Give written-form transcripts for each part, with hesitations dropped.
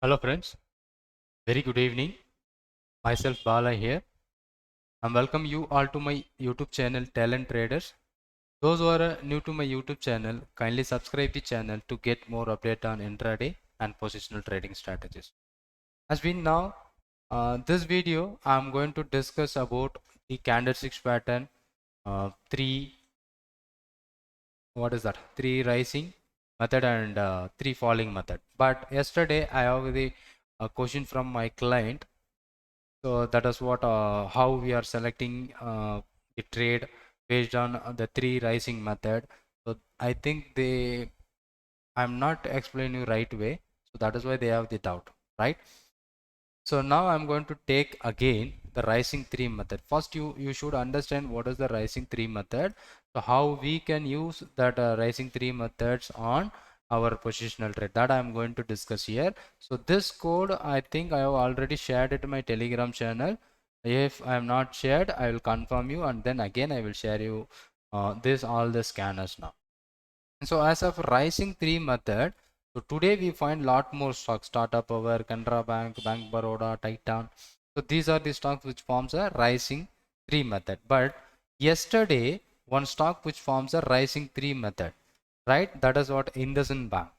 Hello friends, very good evening. Myself Bala here. I welcome you all to my YouTube channel Talent Traders. Those who are new to my YouTube channel, kindly subscribe the channel to get more update on intraday and positional trading strategies. As we now, this video I am going to discuss about the candlesticks pattern, three what is that? Three rising method and three falling method. But yesterday I have the question from my client. So that is what how we are selecting the trade based on the three rising method. So I think I'm not explaining you right way. So that is why they have the doubt, right? So now I'm going to take again the rising three method. First, you should understand what is the rising three method. So how we can use that rising three methods on our positional trade, that I'm going to discuss here. So this code I think I have already shared it in my Telegram channel. If I am not shared, I will confirm you, and then again I will share you this all the scanners now. So as of rising three method, so today we find lot more stocks: Tata Power, Canara Bank, Bank Baroda, Titan. So these are the stocks which forms a rising three method. But yesterday one stock which forms a rising three method, right? That is what Indusindbank.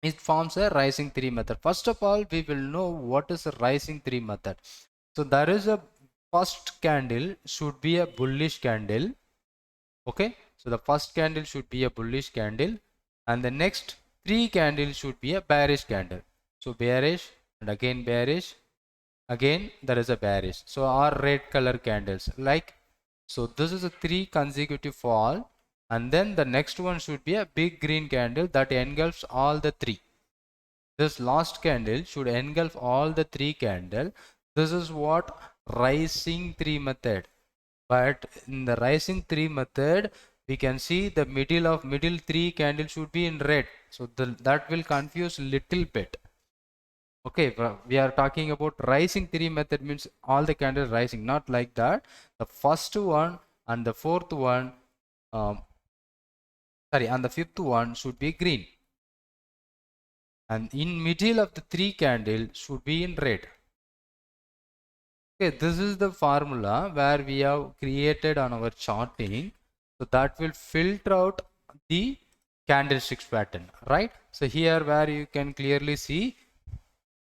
It forms a rising three method. First of all, we will know what is a rising three method. So there is a first candle should be a bullish candle. Okay, so the first candle should be a bullish candle, and the next three candles should be a bearish candle. So bearish, and again bearish, again there is a bearish. So our red color candles, like, so this is a three consecutive fall, and then the next one should be a big green candle that engulfs all the three. This last candle should engulf all the three candle. This is what rising three method. But in the rising three method, we can see the middle three candle should be in red. So that will confuse little bit. Okay, we are talking about rising three method, means all the candles rising, not like that. The first one and the fourth one, um, sorry, and the fifth one should be green. And in middle of the three candle should be in red. Okay, this is the formula where we have created on our charting. So that will filter out the candlesticks pattern, right? So here where you can clearly see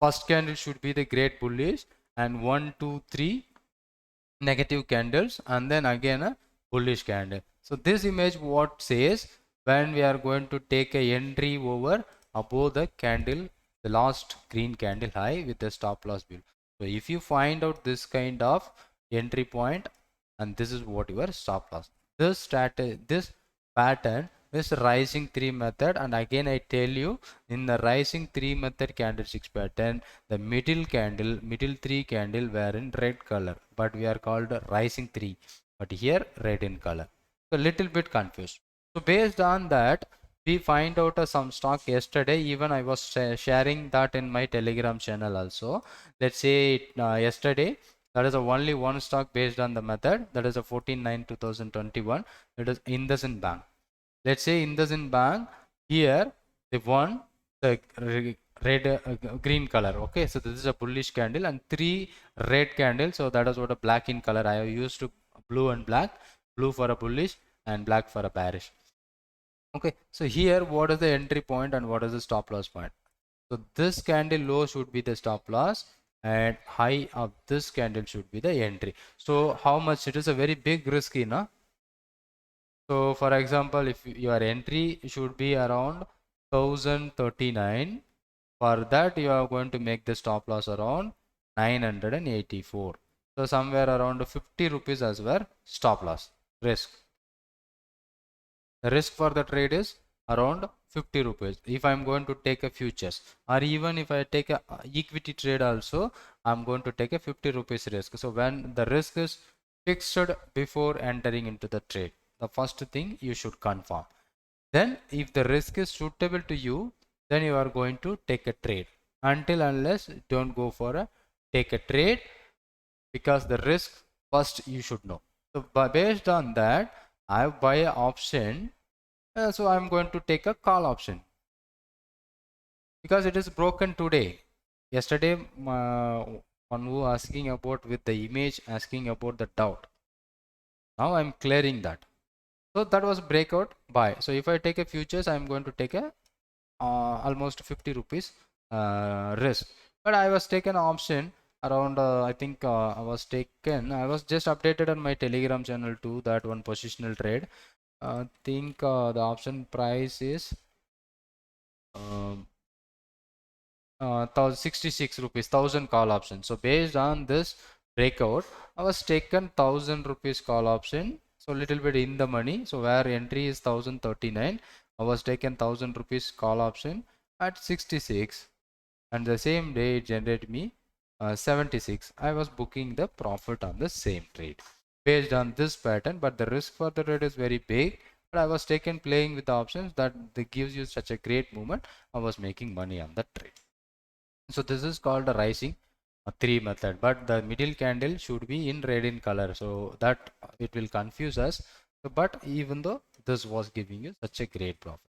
first candle should be the great bullish, and 1, 2, 3 negative candles, and then again a bullish candle. So this image what says, when we are going to take a entry over above the candle, the last green candle high with the stop loss bill. So if you find out this kind of entry point, and this is what your stop loss, this pattern is rising three method. And again I tell you, in the rising three method candlesticks pattern, the middle three candle were in red color, but we are called rising three, but here red in color. So little bit confused. So based on that, we find out some stock yesterday. Even I was sharing that in my Telegram channel also. Let's say yesterday, that is only one stock based on the method, that is a 14/9/2021. It is Indusindbank. Let's say Indusindbank, here they won the red green color. Okay, so this is a bullish candle and three red candles. So that is what a black in color I have used to blue and black, blue for a bullish and black for a bearish. Okay, so here what is the entry point and what is the stop loss point? So this candle low should be the stop loss, and high of this candle should be the entry. So how much? It is a very big risk, no? So for example, if your entry should be around 1039, for that you are going to make the stop loss around 984. So somewhere around 50 rupees as well stop loss risk. The risk for the trade is around 50 rupees if I'm going to take a futures, or even if I take a equity trade also, I'm going to take a 50 rupees risk. So when the risk is fixed before entering into the trade, the first thing you should confirm. Then if the risk is suitable to you, then you are going to take a trade. Until unless, don't go for a take a trade, because the risk first you should know. So based on that, I buy an option. So I'm going to take a call option. because it is broken today. Yesterday, one who asking about with the image asking about the doubt. Now I'm clearing that. So that was breakout buy. So if I take a futures, I'm going to take a almost 50 rupees risk. But I was taken option around I think I was just updated on my Telegram channel too, that one positional trade. Think the option price is um, 66 rupees, 1000 call option. So based on this breakout, I was taken 1000 rupees call option. So little bit in the money. So where entry is 1039, I was taken 1000 rupees call option at 66, and the same day it generated me 76. I was booking the profit on the same trade based on this pattern, but the risk for the trade is very big. But I was taken playing with the options that they gives you such a great movement. I was making money on the trade. So this is called a rising three method, but the middle candle should be in red in color, so that it will confuse us. So, but even though this was giving you such a great profit,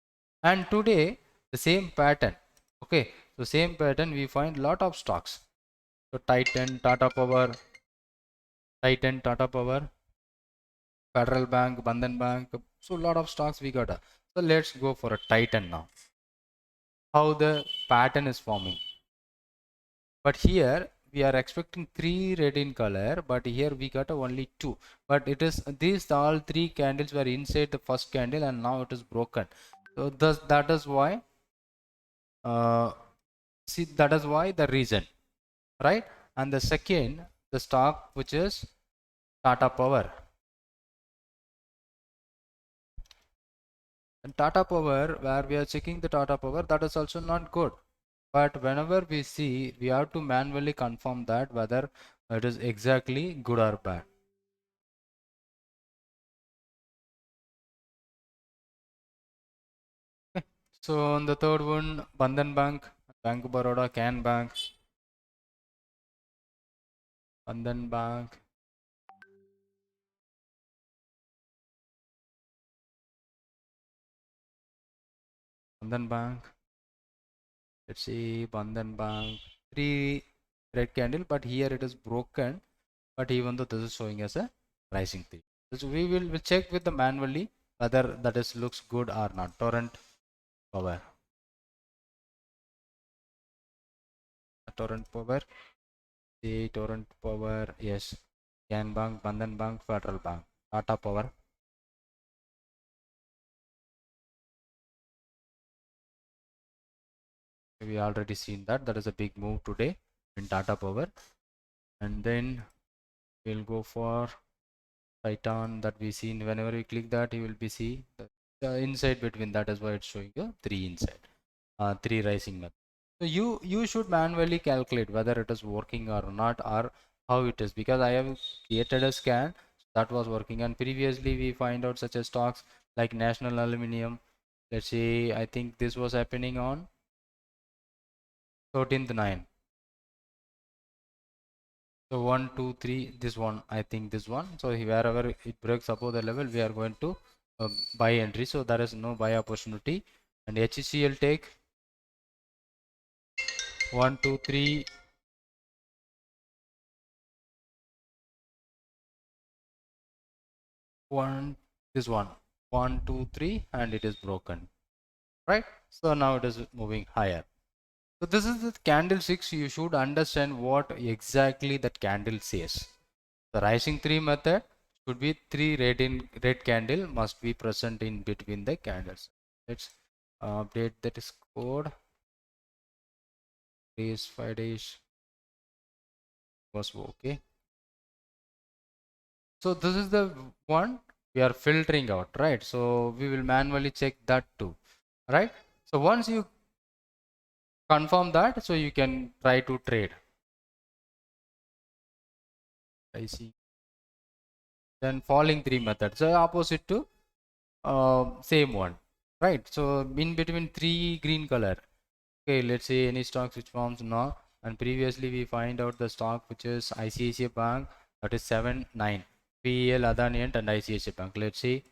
and today the same pattern, okay, so same pattern we find lot of stocks. So Titan, Tata Power, Federal Bank, Bandhan Bank, so lot of stocks we got. So let's go for a Titan now. How the pattern is forming. But here we are expecting 3 red in color, but here we got only 2. But it is these all 3 candles were inside the first candle, and now it is broken. So that is why that is why the reason, right? And the second, the stock which is Tata Power. And Tata Power, where we are checking the Tata Power, that is also not good. But whenever we see, we have to manually confirm that whether it is exactly good or bad. Okay. So on the third one, Bandhan Bank, Bank of Baroda, Can Bank, Bandhan Bank, Bandhan Bank. Let's see, Bandhan Bank, 3 red candle, but here it is broken. But even though this is showing as a rising three, so we'll check with the manually whether that is looks good or not. Torrent Power, Torrent Power, the Torrent Power, yes, Can Bank, Bandhan Bank, Federal Bank, Tata Power. We already seen that is a big move today in Tata Power. And then we'll go for Titan, that we see whenever we click that you will be see the inside between, that is why it's showing you 3 inside, 3 rising method. So you should manually calculate whether it is working or not, or how it is, because I have created a scan that was working, and previously we find out such as stocks like National Aluminium. Let's say I think this was happening on 13th 9. So 1, 2, 3, this one, I think this one. So wherever it breaks above the level, we are going to buy entry. So there is no buy opportunity. And HCL take 1, 2, 3. One, this one, 1, 2, 3, and it is broken, right? So now it is moving higher. So this is the candlesticks. You should understand what exactly that candle says. The rising 3 method should be 3 red candle must be present in between the candles. Let's update that is code. Days 5 days was okay. So this is the one we are filtering out, right? So we will manually check that too, right? So once you confirm that, so you can try to trade. I see. Then falling 3 method, so opposite to same one, right? So in between 3 green color. Okay, let's say any stocks which forms now, and previously we find out the stock which is ICICI Bank, that is 7-9, PEL, Adani and ICICI Bank. Let's see,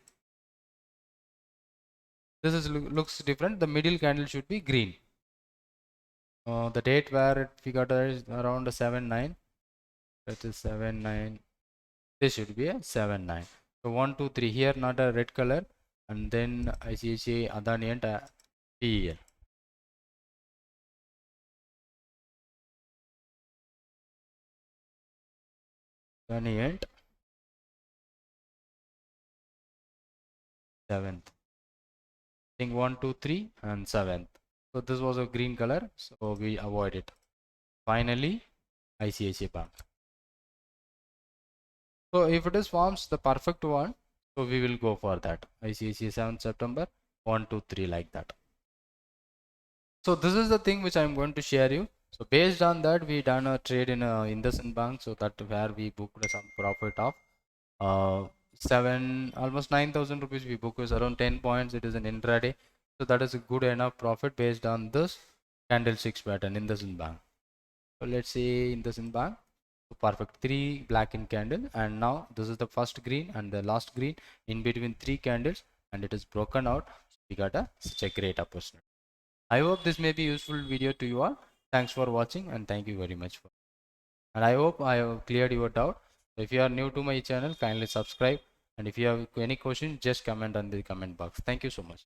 this is looks different. The middle candle should be green. The date where it we got is around 7/9. That is 7/9. This should be a 7/9. So 1 2 3 here, not a red color, and then ICICI, Adani and PEL. Adani and 7th. I think 1 2 3 and 7th. So this was a green color, so we avoid it. Finally, ICICI Bank. So if it is forms the perfect one, so we will go for that. ICICI 7th September, 1 2 3 like that. So this is the thing which I'm going to share you. So based on that, we done a trade in Indusindbank, so that where we booked some profit of almost 9,000 rupees. We booked is around 10 points. It is an intraday, so that is a good enough profit based on this candlesticks pattern in Indusindbank. So let's see Indusindbank. So perfect, 3 black in candle, and now this is the first green and the last green in between 3 candles, and it is broken out. So we got such a great opportunity. I hope this may be useful video to you all. Thanks for watching, and thank you very much for. And I hope I have cleared your doubt. If you are new to my channel, kindly subscribe. And if you have any questions, just comment on the comment box. Thank you so much.